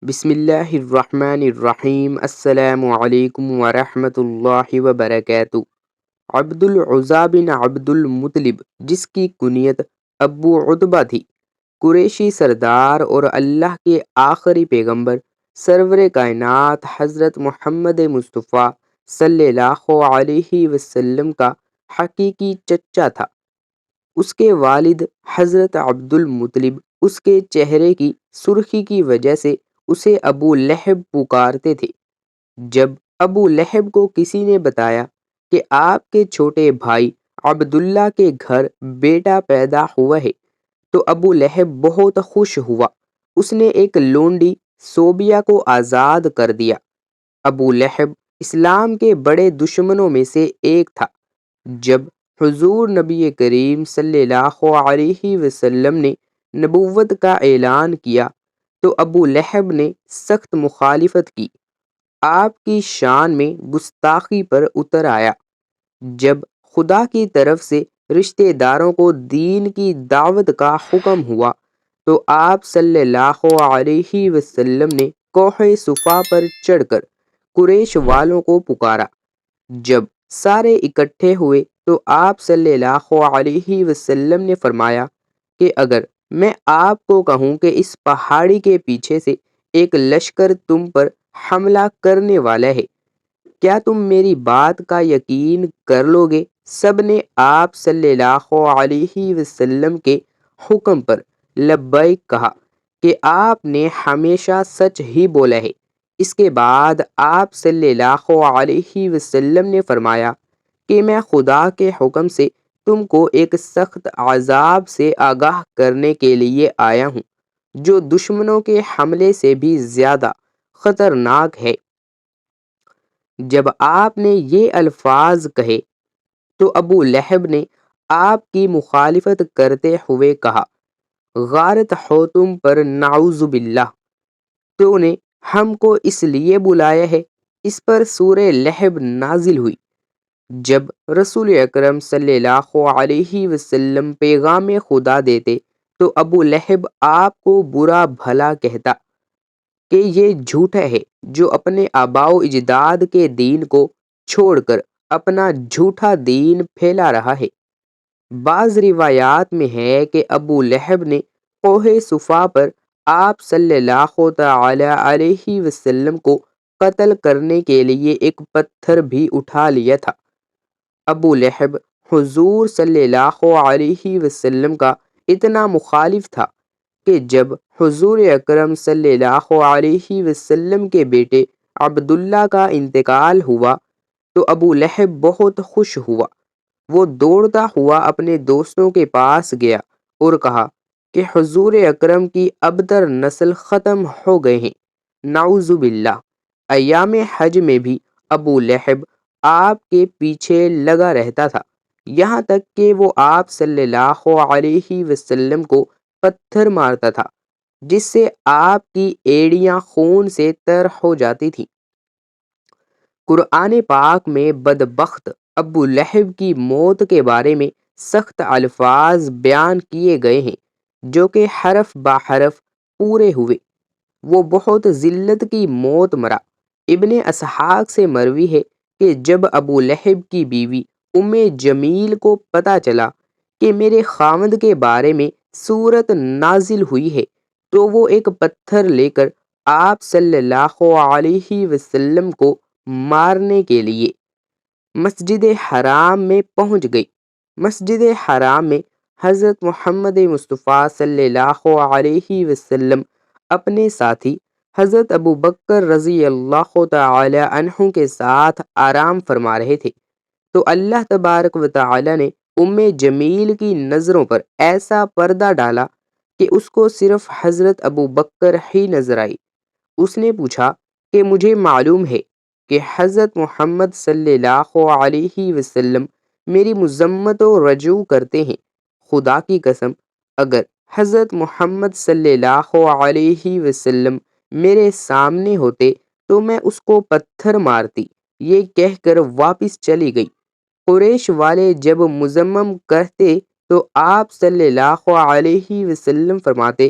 بسم اللہ الرحمن الرحیم۔ السلام علیکم ورحمۃ اللہ وبرکاتہ۔ عبد العزیٰ بن عبد المطلب، جس کی کنیت ابو عتبہ تھی، قریشی سردار اور اللہ کے آخری پیغمبر سرور کائنات حضرت محمد مصطفیٰ صلی اللہ علیہ وسلم کا حقیقی چچا تھا۔ اس کے والد حضرت عبد المطلب اس کے چہرے کی سرخی کی وجہ سے اسے ابو لہب پکارتے تھے۔ جب ابو لہب کو کسی نے بتایا کہ آپ کے چھوٹے بھائی عبداللہ کے گھر بیٹا پیدا ہوا ہے تو ابو لہب بہت خوش ہوا۔ اس نے ایک لونڈی صوبیہ کو آزاد کر دیا۔ ابو لہب اسلام کے بڑے دشمنوں میں سے ایک تھا۔ جب حضور نبی کریم صلی اللہ علیہ وسلم نے نبوت کا اعلان کیا تو ابو لہب نے سخت مخالفت کی، آپ کی شان میں گستاخی پر اتر آیا۔ جب خدا کی طرف سے رشتہ داروں کو دین کی دعوت کا حکم ہوا تو آپ صلی اللہ علیہ وسلم نے کوہ صفا پر چڑھ کر قریش والوں کو پکارا۔ جب سارے اکٹھے ہوئے تو آپ صلی اللہ علیہ وسلم نے فرمایا کہ اگر میں آپ کو کہوں کہ اس پہاڑی کے پیچھے سے ایک لشکر تم پر حملہ کرنے والا ہے، کیا تم میری بات کا یقین کر لو گے؟ سب نے آپ صلی اللہ علیہ وسلم کے حکم پر لبیک کہا کہ آپ نے ہمیشہ سچ ہی بولا ہے۔ اس کے بعد آپ صلی اللہ علیہ وسلم نے فرمایا کہ میں خدا کے حکم سے تم کو ایک سخت عذاب سے آگاہ کرنے کے لیے آیا ہوں جو دشمنوں کے حملے سے بھی زیادہ خطرناک ہے۔ جب آپ نے یہ الفاظ کہے تو ابو لہب نے آپ کی مخالفت کرتے ہوئے کہا، غارت ہو تم پر، نعوذ باللہ، تو نے ہم کو اس لیے بلایا ہے؟ اس پر سورہ لہب نازل ہوئی۔ جب رسول اکرم صلی اللہ علیہ وسلم پیغام خدا دیتے تو ابو لہب آپ کو برا بھلا کہتا کہ یہ جھوٹا ہے جو اپنے آباء و اجداد کے دین کو چھوڑ کر اپنا جھوٹا دین پھیلا رہا ہے۔ بعض روایات میں ہے کہ ابو لہب نے کوہ صفا پر آپ صلی اللہ تعالی علیہ وسلم کو قتل کرنے کے لیے ایک پتھر بھی اٹھا لیا تھا۔ ابو لہب حضور صلی اللہ علیہ وسلم کا اتنا مخالف تھا کہ جب حضور اکرم صلی اللہ علیہ وسلم کے بیٹے عبداللہ کا انتقال ہوا تو ابو لہب بہت خوش ہوا۔ وہ دوڑتا ہوا اپنے دوستوں کے پاس گیا اور کہا کہ حضور اکرم کی ابتر نسل ختم ہو گئے ہیں، نعوذ باللہ۔ ایام حج میں بھی ابو لہب آپ کے پیچھے لگا رہتا تھا، یہاں تک کہ وہ آپ صلی اللہ علیہ وسلم کو پتھر مارتا تھا جس سے آپ کی ایڑیاں خون سے تر ہو جاتی تھیں۔ قرآن پاک میں بدبخت ابو لہب کی موت کے بارے میں سخت الفاظ بیان کیے گئے ہیں جو کہ حرف بحرف پورے ہوئے۔ وہ بہت ذلت کی موت مرا۔ ابن اسحاق سے مروی ہے کہ جب ابو لہب کی بیوی ام جمیل کو پتہ چلا کہ میرے خاوند کے بارے میں سورت نازل ہوئی ہے تو وہ ایک پتھر لے کر آپ صلی اللہ علیہ وسلم کو مارنے کے لیے مسجد حرام میں پہنچ گئی۔ مسجد حرام میں حضرت محمد مصطفیٰ صلی اللہ علیہ وسلم اپنے ساتھی حضرت ابو بکر رضی اللہ تعالی عنہ کے ساتھ آرام فرما رہے تھے تو اللہ تبارک و تعالی نے ام جمیل کی نظروں پر ایسا پردہ ڈالا کہ اس کو صرف حضرت ابو بکر ہی نظر آئی۔ اس نے پوچھا کہ مجھے معلوم ہے کہ حضرت محمد صلی اللہ علیہ وسلم میری مذمت و رجوع کرتے ہیں۔ خدا کی قسم، اگر حضرت محمد صلی اللہ علیہ وسلم میرے سامنے ہوتے تو میں اس کو پتھر مارتی۔ یہ کہہ کر واپس چلی گئی۔ قریش والے جب مذمم کرتے تو آپ صلی اللہ علیہ وسلم فرماتے،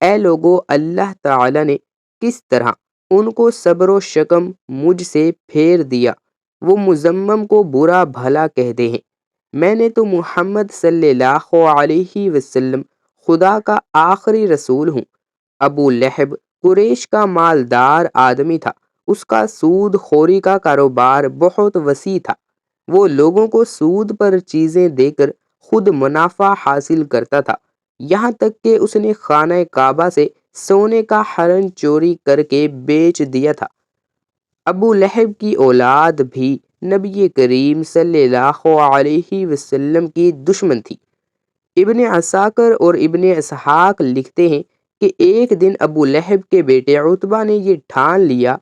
اے لوگو، اللہ تعالی نے کس طرح ان کو صبر و شکم مجھ سے پھیر دیا۔ وہ مذمم کو برا بھلا کہتے ہیں، میں نے تو محمد صلی اللہ علیہ وسلم خدا کا آخری رسول ہوں۔ ابو لہب قریش کا مالدار آدمی تھا، اس کا سود خوری کا کاروبار بہت وسیع تھا۔ وہ لوگوں کو سود پر چیزیں دے کر خود منافع حاصل کرتا تھا، یہاں تک کہ اس نے خانہ کعبہ سے سونے کا حرن چوری کر کے بیچ دیا تھا۔ ابو لہب کی اولاد بھی نبی کریم صلی اللہ علیہ وسلم کی دشمن تھی۔ ابن عساکر اور ابن اسحاق لکھتے ہیں کہ ایک دن ابو لہب کے بیٹے عتبہ نے یہ ٹھان لیا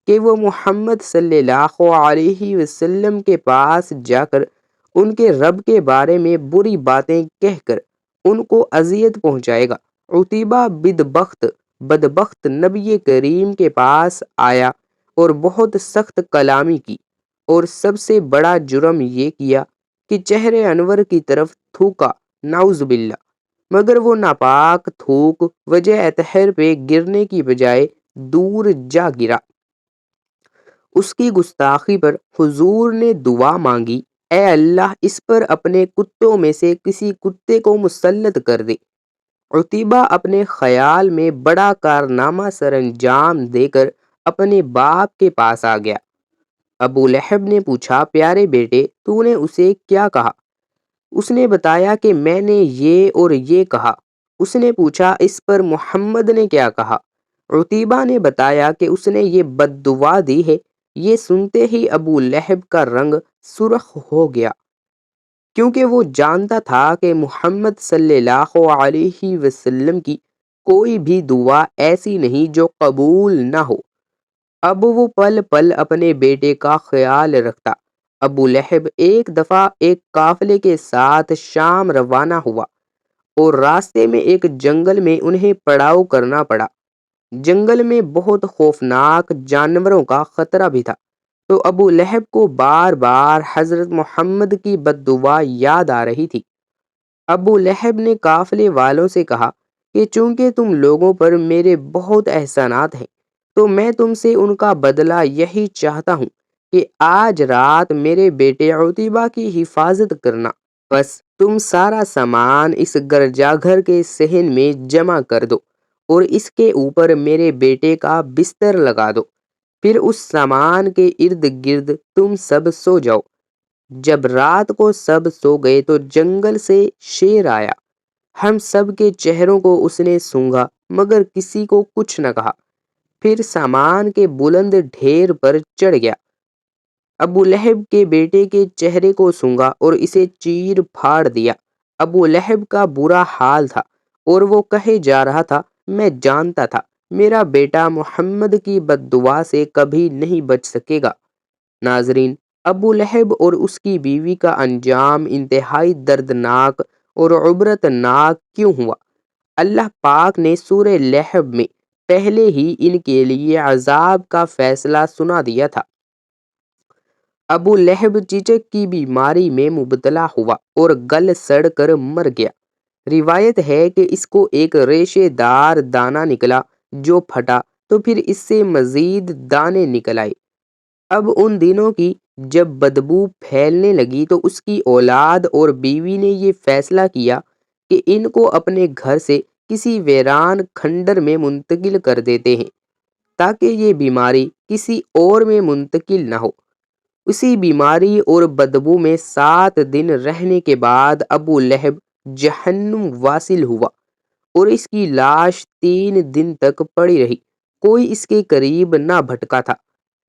کہ وہ محمد صلی اللہ علیہ وسلم کے پاس جا کر ان کے رب کے بارے میں بری باتیں کہہ کر ان کو اذیت پہنچائے گا۔ عتبہ بدبخت نبی کریم کے پاس آیا اور بہت سخت کلامی کی، اور سب سے بڑا جرم یہ کیا کہ چہر انور کی طرف تھوکا، نعوذ باللہ، مگر وہ ناپاک تھوک وجہ اطہر پہ گرنے کی بجائے دور جا گرا۔ اس کی گستاخی پر حضور نے دعا مانگی، اے اللہ اس پر اپنے کتوں میں سے کسی کتے کو مسلط کر دے۔ عتیبہ اپنے خیال میں بڑا کارنامہ سر انجام دے کر اپنے باپ کے پاس آ گیا۔ ابو لہب نے پوچھا، پیارے بیٹے تو نے اسے کیا کہا؟ اس نے بتایا کہ میں نے یہ اور یہ کہا۔ اس نے پوچھا، اس پر محمد نے کیا کہا؟ عتیبہ نے بتایا کہ اس نے یہ بد دعا دی ہے۔ یہ سنتے ہی ابو لہب کا رنگ سرخ ہو گیا، کیونکہ وہ جانتا تھا کہ محمد صلی اللہ علیہ وسلم کی کوئی بھی دعا ایسی نہیں جو قبول نہ ہو۔ اب وہ پل پل اپنے بیٹے کا خیال رکھتا۔ ابو لہب ایک دفعہ ایک قافلے کے ساتھ شام روانہ ہوا اور راستے میں ایک جنگل میں انہیں پڑاؤ کرنا پڑا۔ جنگل میں بہت خوفناک جانوروں کا خطرہ بھی تھا، تو ابو لہب کو بار بار حضرت محمد کی بد دعا یاد آ رہی تھی۔ ابو لہب نے قافلے والوں سے کہا کہ چونکہ تم لوگوں پر میرے بہت احسانات ہیں تو میں تم سے ان کا بدلہ یہی چاہتا ہوں کہ آج رات میرے بیٹے عتیبہ کی حفاظت کرنا۔ بس تم سارا سامان اس گرجا گھر کے صحن میں جمع کر دو اور اس کے اوپر میرے بیٹے کا بستر لگا دو، پھر اس سامان کے ارد گرد تم سب سو جاؤ۔ جب رات کو سب سو گئے تو جنگل سے شیر آیا، ہم سب کے چہروں کو اس نے سونگھا مگر کسی کو کچھ نہ کہا، پھر سامان کے بلند ڈھیر پر چڑھ گیا۔ ابو لہب کے بیٹے کے چہرے کو سونگھا اور اسے چیر پھاڑ دیا۔ ابو لہب کا برا حال تھا اور وہ کہے جا رہا تھا، میں جانتا تھا میرا بیٹا محمد کی بد دعا سے کبھی نہیں بچ سکے گا۔ ناظرین، ابو لہب اور اس کی بیوی کا انجام انتہائی دردناک اور عبرتناک کیوں ہوا؟ اللہ پاک نے سورہ لہب میں پہلے ہی ان کے لیے عذاب کا فیصلہ سنا دیا تھا۔ ابو لہب چچک کی بیماری میں مبتلا ہوا اور گل سڑ کر مر گیا۔ روایت ہے کہ اس کو ایک ریشے دار دانہ نکلا جو پھٹا تو پھر اس سے مزید دانے نکل آئے۔ اب ان دنوں کی جب بدبو پھیلنے لگی تو اس کی اولاد اور بیوی نے یہ فیصلہ کیا کہ ان کو اپنے گھر سے کسی ویران کھنڈر میں منتقل کر دیتے ہیں تاکہ یہ بیماری کسی اور میں منتقل نہ ہو۔ اسی بیماری اور بدبو میں 7 دن رہنے کے بعد ابو لہب جہنم واصل ہوا اور اس کی لاش 3 دن تک پڑی رہی، کوئی اس کے قریب نہ بھٹکا تھا۔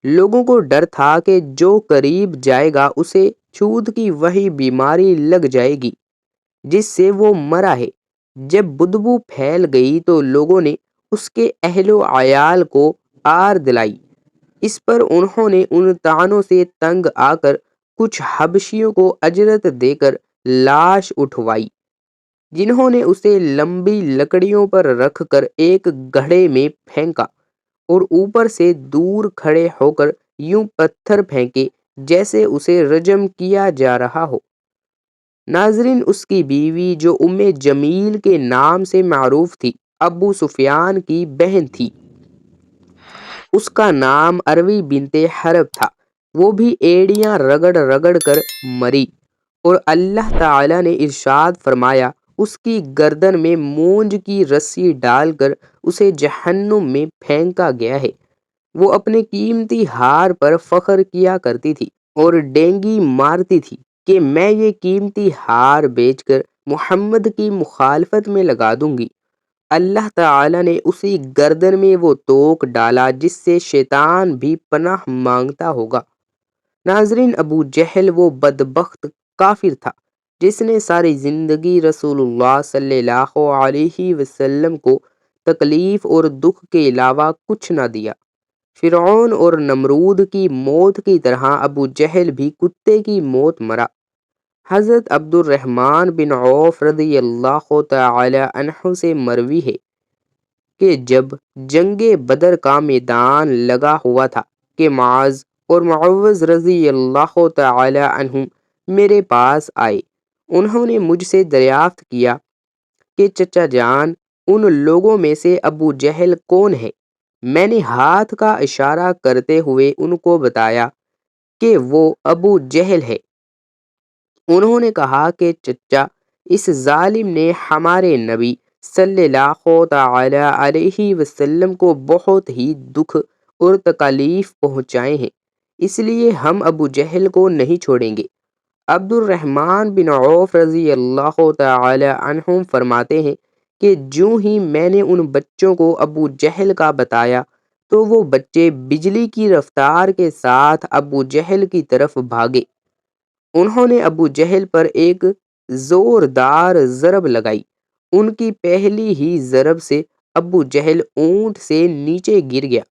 لوگوں کو ڈر تھا کہ جو قریب جائے گا اسے چھوت کی وہی بیماری لگ جائے گی جس سے وہ مرا ہے۔ جب بدبو پھیل گئی تو لوگوں نے اس کے اہل و عیال کو آر دلائی۔ اس پر انہوں نے ان طعنوں سے تنگ آ کر کچھ حبشیوں کو اجرت دے کر لاش اٹھوائی، جنہوں نے اسے لمبی لکڑیوں پر رکھ کر ایک گڑھے میں پھینکا اور اوپر سے دور کھڑے ہو کر یوں پتھر پھینکے جیسے اسے رجم کیا جا رہا ہو۔ ناظرین، اس کی بیوی جو ام جمیل کے نام سے معروف تھی، ابو سفیان کی بہن تھی۔ اس کا نام اروی بنت حرب تھا، وہ بھی ایڑیاں رگڑ رگڑ کر مری، اور اللہ تعالی نے ارشاد فرمایا اس کی گردن میں مونج کی رسی ڈال کر اسے جہنم میں پھینکا گیا ہے۔ وہ اپنے قیمتی ہار پر فخر کیا کرتی تھی اور ڈینگی مارتی تھی کہ میں یہ قیمتی ہار بیچ کر محمد کی مخالفت میں لگا دوں گی۔ اللہ تعالی نے اسی گردن میں وہ توق ڈالا جس سے شیطان بھی پناہ مانگتا ہوگا۔ ناظرین، ابو جہل وہ بدبخت کافر تھا جس نے ساری زندگی رسول اللہ صلی اللہ علیہ وسلم کو تکلیف اور دکھ کے علاوہ کچھ نہ دیا۔ فرعون اور نمرود کی موت کی طرح ابو جہل بھی کتے کی موت مرا۔ حضرت عبد الرحمن بن عوف رضی اللہ تعالی عنہ سے مروی ہے کہ جب جنگ بدر کا میدان لگا ہوا تھا کہ معاذ اور معوذ رضی اللہ تعالی عنہ میرے پاس آئے۔ انہوں نے مجھ سے دریافت کیا کہ چچا جان، ان لوگوں میں سے ابو جہل کون ہے؟ میں نے ہاتھ کا اشارہ کرتے ہوئے ان کو بتایا کہ وہ ابو جہل ہے۔ انہوں نے کہا کہ چچا، اس ظالم نے ہمارے نبی صلی اللہ تعالی علیہ وسلم کو بہت ہی دکھ اور تکالیف پہنچائے ہیں، اس لیے ہم ابو جہل کو نہیں چھوڑیں گے۔ عبد الرحمن بن عوف رضی اللہ تعالی عنہ فرماتے ہیں کہ جوں ہی میں نے ان بچوں کو ابو جہل کا بتایا تو وہ بچے بجلی کی رفتار کے ساتھ ابو جہل کی طرف بھاگے۔ انہوں نے ابو جہل پر ایک زوردار ضرب لگائی۔ ان کی پہلی ہی ضرب سے ابو جہل اونٹ سے نیچے گر گیا۔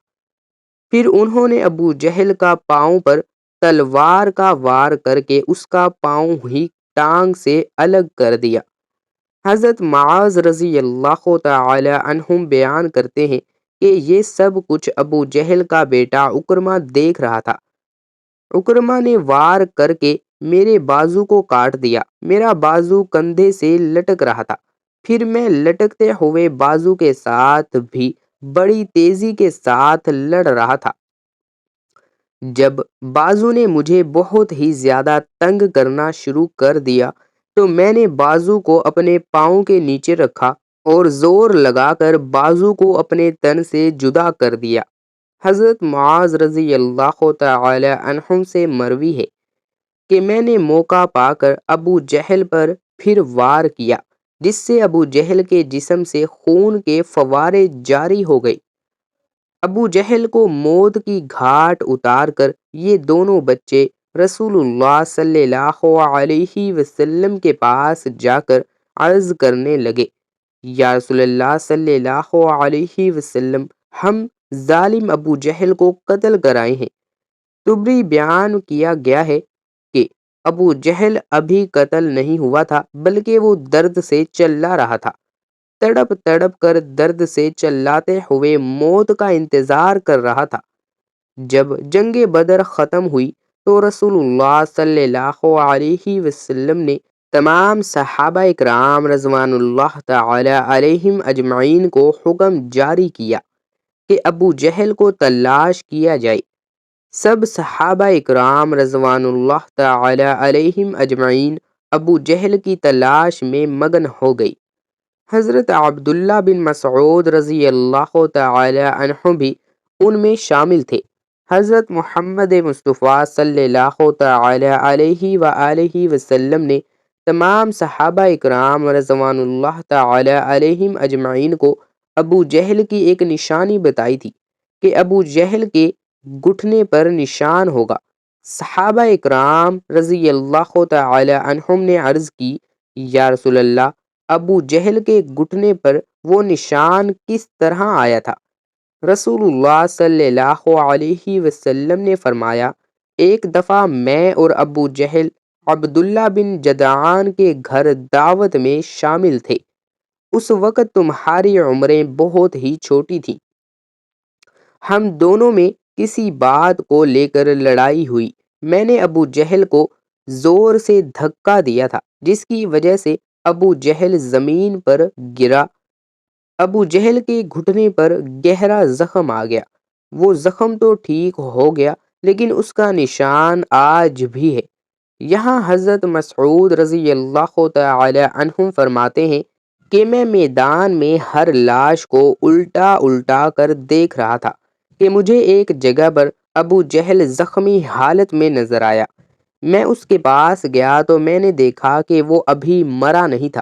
پھر انہوں نے ابو جہل کا پاؤں پر تلوار کا وار کر کے اس کا پاؤں ہی ٹانگ سے الگ کر دیا۔ حضرت معاذ رضی اللہ تعالی عنہم بیان کرتے ہیں کہ یہ سب کچھ ابو جہل کا بیٹا عکرمہ دیکھ رہا تھا۔ عکرمہ نے وار کر کے میرے بازو کو کاٹ دیا۔ میرا بازو کندھے سے لٹک رہا تھا، پھر میں لٹکتے ہوئے بازو کے ساتھ بھی بڑی تیزی کے ساتھ لڑ رہا تھا۔ جب بازو نے مجھے بہت ہی زیادہ تنگ کرنا شروع کر دیا تو میں نے بازو کو اپنے پاؤں کے نیچے رکھا اور زور لگا کر بازو کو اپنے تن سے جدا کر دیا۔ حضرت معاذ رضی اللہ تعالی عنہم سے مروی ہے کہ میں نے موقع پا کر ابو جہل پر پھر وار کیا، جس سے ابو جہل کے جسم سے خون کے فوارے جاری ہو گئے۔ ابو جہل کو موت کی گھاٹ اتار کر یہ دونوں بچے رسول اللہ صلی اللہ علیہ وسلم کے پاس جا کر عرض کرنے لگے، یا رسول اللہ صلی اللہ علیہ وسلم، ہم ظالم ابو جہل کو قتل کرائے ہیں۔ تبری بیان کیا گیا ہے کہ ابو جہل ابھی قتل نہیں ہوا تھا بلکہ وہ درد سے چلا رہا تھا، تڑپ تڑپ کر درد سے چلاتے ہوئے موت کا انتظار کر رہا تھا۔ جب جنگ بدر ختم ہوئی تو رسول اللہ صلی اللہ علیہ وسلم نے تمام صحابہ اکرام رضوان اللہ تعالی علیہم اجمعین کو حکم جاری کیا کہ ابو جہل کو تلاش کیا جائے۔ سب صحابہ اکرام رضوان اللہ تعالی علیہم اجمعین ابو جہل کی تلاش میں مگن ہو گئی۔ حضرت عبداللہ بن مسعود رضی اللہ تعالی عنہ بھی ان میں شامل تھے۔ حضرت محمد مصطفیٰ صلی اللہ تعالی علیہ وآلہ وسلم نے تمام صحابہ اکرام رضوان اللہ تعالی علیہم اجمعین کو ابو جہل کی ایک نشانی بتائی تھی کہ ابو جہل کے گھٹنے پر نشان ہوگا۔ صحابہ اکرام رضی اللہ تعالی عنہم نے عرض کی، یا رسول اللہ، ابو جہل کے گھٹنے پر وہ نشان کس طرح آیا تھا؟ رسول اللہ صلی اللہ علیہ وسلم نے فرمایا، ایک دفعہ میں اور ابو جہل عبداللہ بن جدعان کے گھر دعوت میں شامل تھے۔ اس وقت تمہاری عمریں بہت ہی چھوٹی تھیں۔ ہم دونوں میں کسی بات کو لے کر لڑائی ہوئی۔ میں نے ابو جہل کو زور سے دھکا دیا تھا جس کی وجہ سے ابو جہل زمین پر گرا۔ ابو جہل کے گھٹنے پر گہرا زخم آ گیا۔ وہ زخم تو ٹھیک ہو گیا لیکن اس کا نشان آج بھی ہے۔ یہاں حضرت مسعود رضی اللہ تعالی عنہ فرماتے ہیں کہ میں میدان میں ہر لاش کو الٹا الٹا کر دیکھ رہا تھا کہ مجھے ایک جگہ پر ابو جہل زخمی حالت میں نظر آیا۔ میں اس کے پاس گیا تو میں نے دیکھا کہ وہ ابھی مرا نہیں تھا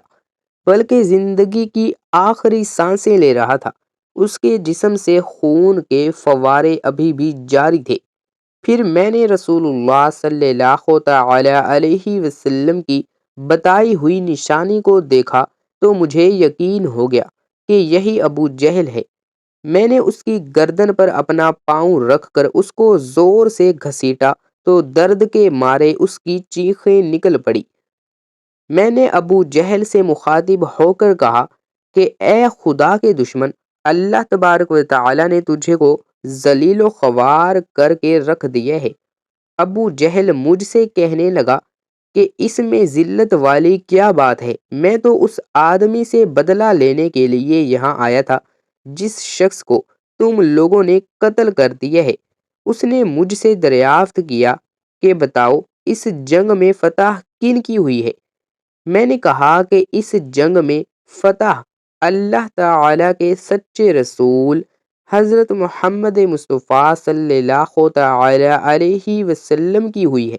بلکہ زندگی کی آخری سانسیں لے رہا تھا۔ اس کے جسم سے خون کے فوارے ابھی بھی جاری تھے۔ پھر میں نے رسول اللہ صلی اللہ تعالی علیہ وسلم کی بتائی ہوئی نشانی کو دیکھا تو مجھے یقین ہو گیا کہ یہی ابو جہل ہے۔ میں نے اس کی گردن پر اپنا پاؤں رکھ کر اس کو زور سے گھسیٹا تو درد کے مارے اس کی چیخیں نکل پڑی۔ میں نے ابو جہل سے مخاطب ہو کر کہا کہ اے خدا کے دشمن، اللہ تبارک و تعالی نے تجھے کو ذلیل و خوار کر کے رکھ دیا ہے۔ ابو جہل مجھ سے کہنے لگا کہ اس میں ذلت والی کیا بات ہے؟ میں تو اس آدمی سے بدلہ لینے کے لیے یہاں آیا تھا جس شخص کو تم لوگوں نے قتل کر دیا ہے۔ اس نے مجھ سے دریافت کیا کہ بتاؤ اس جنگ میں فتح کن کی ہوئی ہے؟ میں نے کہا کہ اس جنگ میں فتح اللہ تعالی کے سچے رسول حضرت محمد مصطفیٰ صلی اللہ تعالی علیہ وسلم کی ہوئی ہے۔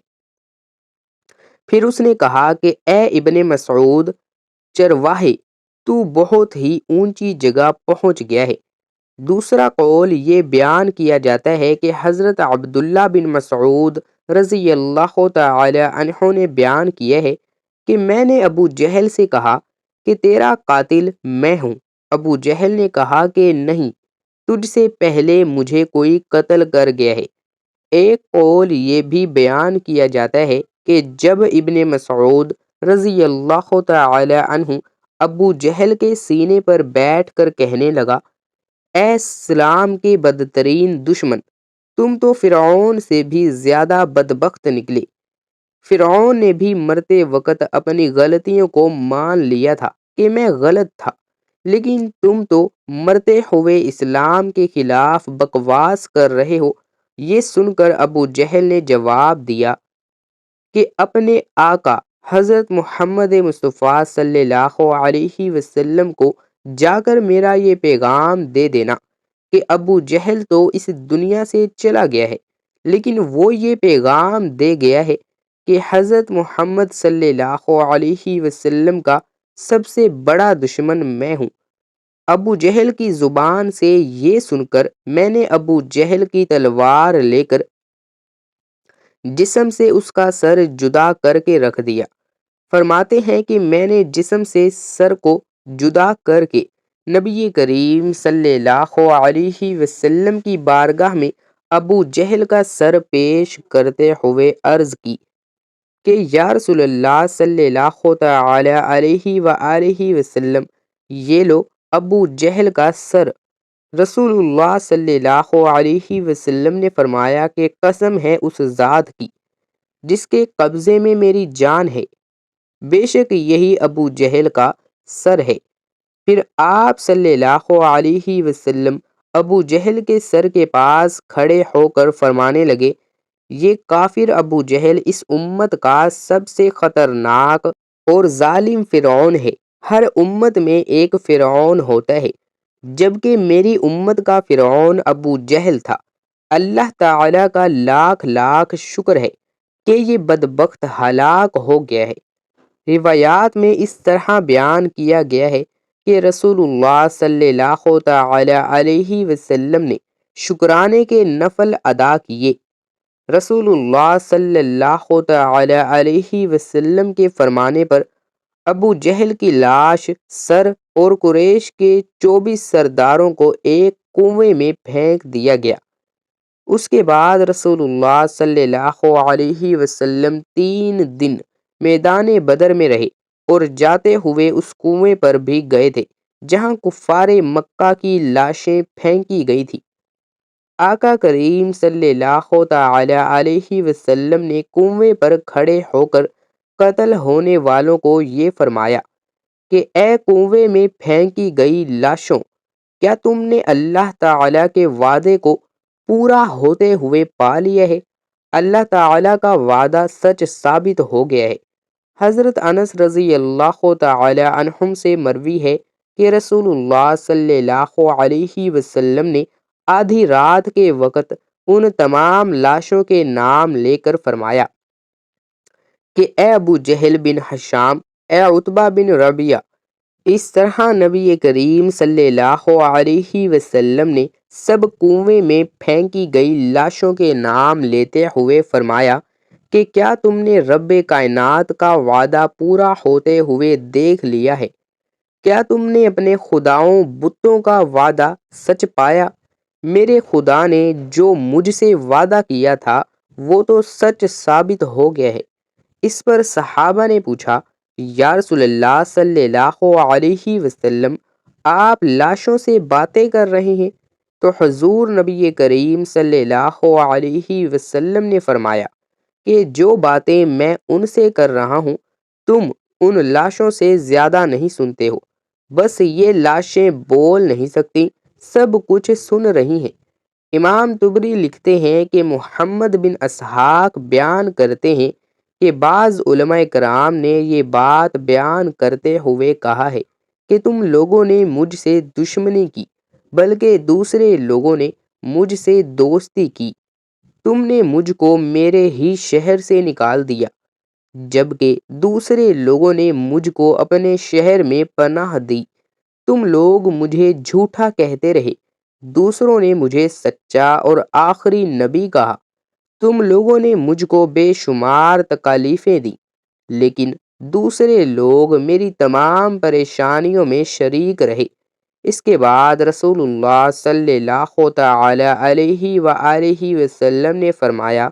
پھر اس نے کہا کہ اے ابن مسعود چرواہے، تو بہت ہی اونچی جگہ پہنچ گیا ہے۔ دوسرا قول یہ بیان کیا جاتا ہے کہ حضرت عبداللہ بن مسعود رضی اللہ تعالی عنہ نے بیان کیا ہے کہ میں نے ابو جہل سے کہا کہ تیرا قاتل میں ہوں۔ ابو جہل نے کہا کہ نہیں، تجھ سے پہلے مجھے کوئی قتل کر گیا ہے۔ ایک قول یہ بھی بیان کیا جاتا ہے کہ جب ابن مسعود رضی اللہ تعالی عنہ ابو جہل کے سینے پر بیٹھ کر کہنے لگا، اے اسلام کے بدترین دشمن، تم تو فرعون سے بھی زیادہ بدبخت نکلے۔ فرعون نے بھی مرتے وقت اپنی غلطیوں کو مان لیا تھا کہ میں غلط تھا، لیکن تم تو مرتے ہوئے اسلام کے خلاف بکواس کر رہے ہو۔ یہ سن کر ابو جہل نے جواب دیا کہ اپنے آقا حضرت محمد مصطفیٰ صلی اللہ علیہ وسلم کو جا کر میرا یہ پیغام دے دینا کہ ابو جہل تو اس دنیا سے چلا گیا ہے، لیکن وہ یہ پیغام دے گیا ہے کہ حضرت محمد صلی اللہ علیہ وسلم کا سب سے بڑا دشمن میں ہوں۔ ابو جہل کی زبان سے یہ سن کر میں نے ابو جہل کی تلوار لے کر جسم سے اس کا سر جدا کر کے رکھ دیا۔ فرماتے ہیں کہ میں نے جسم سے سر کو جدا کر کے نبی کریم صلی اللہ علیہ وسلم کی بارگاہ میں ابو جہل کا سر پیش کرتے ہوئے عرض کی کہ یا رسول اللہ صلی اللہ تعالی علیہ وآلہ وسلم، یہ لو ابو جہل کا سر۔ رسول اللہ صلی اللہ علیہ وسلم نے فرمایا کہ قسم ہے اس ذات کی جس کے قبضے میں میری جان ہے، بے شک یہی ابو جہل کا سر ہے۔ پھر آپ صلی اللہ علیہ وسلم ابو جہل کے سر کے پاس کھڑے ہو کر فرمانے لگے، یہ کافر ابو جہل اس امت کا سب سے خطرناک اور ظالم فرعون ہے۔ ہر امت میں ایک فرعون ہوتا ہے، جبکہ میری امت کا فرعون ابو جہل تھا۔ اللہ تعالی کا لاکھ لاکھ شکر ہے کہ یہ بدبخت ہلاک ہو گیا ہے۔ روایات میں اس طرح بیان کیا گیا ہے کہ رسول اللہ صلی اللہ تعالی علیہ وسلم نے شکرانے کے نفل ادا کیے۔ رسول اللہ صلی اللہ تعالی علیہ وسلم کے فرمانے پر ابو جہل کی لاش، سر اور قریش کے 24 سرداروں کو ایک کنویں میں پھینک دیا گیا۔ اس کے بعد رسول اللہ صلی اللہ علیہ وسلم 3 دن میدان بدر میں رہے اور جاتے ہوئے اس کنویں پر بھی گئے تھے جہاں کفار مکہ کی لاشیں پھینکی گئی تھی۔ آقا کریم صلی اللہ تعالی علیہ وسلم نے کنویں پر کھڑے ہو کر قتل ہونے والوں کو یہ فرمایا کہ اے کنویں میں پھینکی گئی لاشوں، کیا تم نے اللہ تعالی کے وعدے کو پورا ہوتے ہوئے پا لیا ہے۔ اللہ تعالیٰ کا وعدہ سچ ثابت ہو گیا ہے۔ حضرت انس رضی اللہ تعالی عنہم سے مروی ہے کہ رسول اللہ صلی اللہ علیہ وسلم نے آدھی رات کے وقت ان تمام لاشوں کے نام لے کر فرمایا کہ اے ابو جہل بن حشام، اے عتبہ بن ربیعہ۔ اس طرح نبی کریم صلی اللہ علیہ وسلم نے سب کنویں میں پھینکی گئی لاشوں کے نام لیتے ہوئے فرمایا کہ کیا تم نے رب کائنات کا وعدہ پورا ہوتے ہوئے دیکھ لیا ہے؟ کیا تم نے اپنے خداؤں بتوں کا وعدہ سچ پایا؟ میرے خدا نے جو مجھ سے وعدہ کیا تھا وہ تو سچ ثابت ہو گیا ہے۔ اس پر صحابہ نے پوچھا، یا رسول اللہ صلی اللہ علیہ وسلم، آپ لاشوں سے باتیں کر رہے ہیں؟ تو حضور نبی کریم صلی اللہ علیہ وسلم نے فرمایا کہ جو باتیں میں ان سے کر رہا ہوں تم ان لاشوں سے زیادہ نہیں سنتے ہو، بس یہ لاشیں بول نہیں سکتی، سب کچھ سن رہی ہیں۔ امام طبری لکھتے ہیں کہ محمد بن اسحاق بیان کرتے ہیں کہ بعض علماء کرام نے یہ بات بیان کرتے ہوئے کہا ہے کہ تم لوگوں نے مجھ سے دشمنی کی، بلکہ دوسرے لوگوں نے مجھ سے دوستی کی۔ تم نے مجھ کو میرے ہی شہر سے نکال دیا، جبکہ دوسرے لوگوں نے مجھ کو اپنے شہر میں پناہ دی۔ تم لوگ مجھے جھوٹا کہتے رہے، دوسروں نے مجھے سچا اور آخری نبی کہا۔ تم لوگوں نے مجھ کو بے شمار تکالیفیں دی، لیکن دوسرے لوگ میری تمام پریشانیوں میں شریک رہے۔ اس کے بعد رسول اللہ صلی اللہ تعالی علیہ وآلہ وسلم نے فرمایا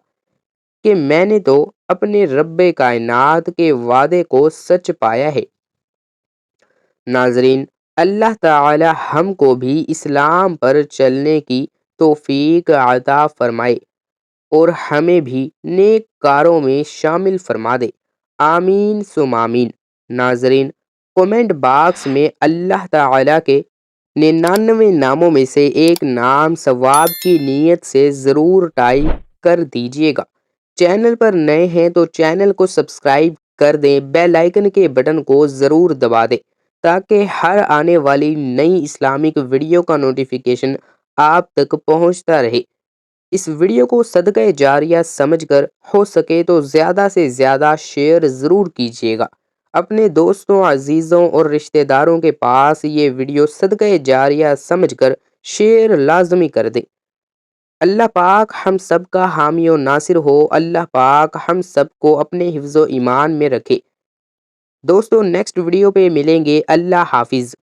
کہ میں نے تو اپنے رب کائنات کے وعدے کو سچ پایا ہے۔ ناظرین، اللہ تعالی ہم کو بھی اسلام پر چلنے کی توفیق عطا فرمائے اور ہمیں بھی نیک کاروں میں شامل فرما دے، آمین ثم آمین۔ ناظرین، کومنٹ باکس میں اللہ تعالی کے 99 ناموں میں سے ایک نام ثواب کی نیت سے ضرور ٹائپ کر دیجئے گا۔ چینل پر نئے ہیں تو چینل کو سبسکرائب کر دیں، بیل آئیکن کے بٹن کو ضرور دبا دیں تاکہ ہر آنے والی نئی اسلامک ویڈیو کا نوٹیفیکیشن آپ تک پہنچتا رہے۔ اس ویڈیو کو صدقہ جاریہ سمجھ کر ہو سکے تو زیادہ سے زیادہ شیئر ضرور کیجیے گا۔ اپنے دوستوں، عزیزوں اور رشتہ داروں کے پاس یہ ویڈیو صدقہ جاریہ سمجھ کر شیئر لازمی کر دیں۔ اللہ پاک ہم سب کا حامی و ناصر ہو۔ اللہ پاک ہم سب کو اپنے حفظ و ایمان میں رکھے۔ دوستوں، نیکسٹ ویڈیو پہ ملیں گے۔ اللہ حافظ۔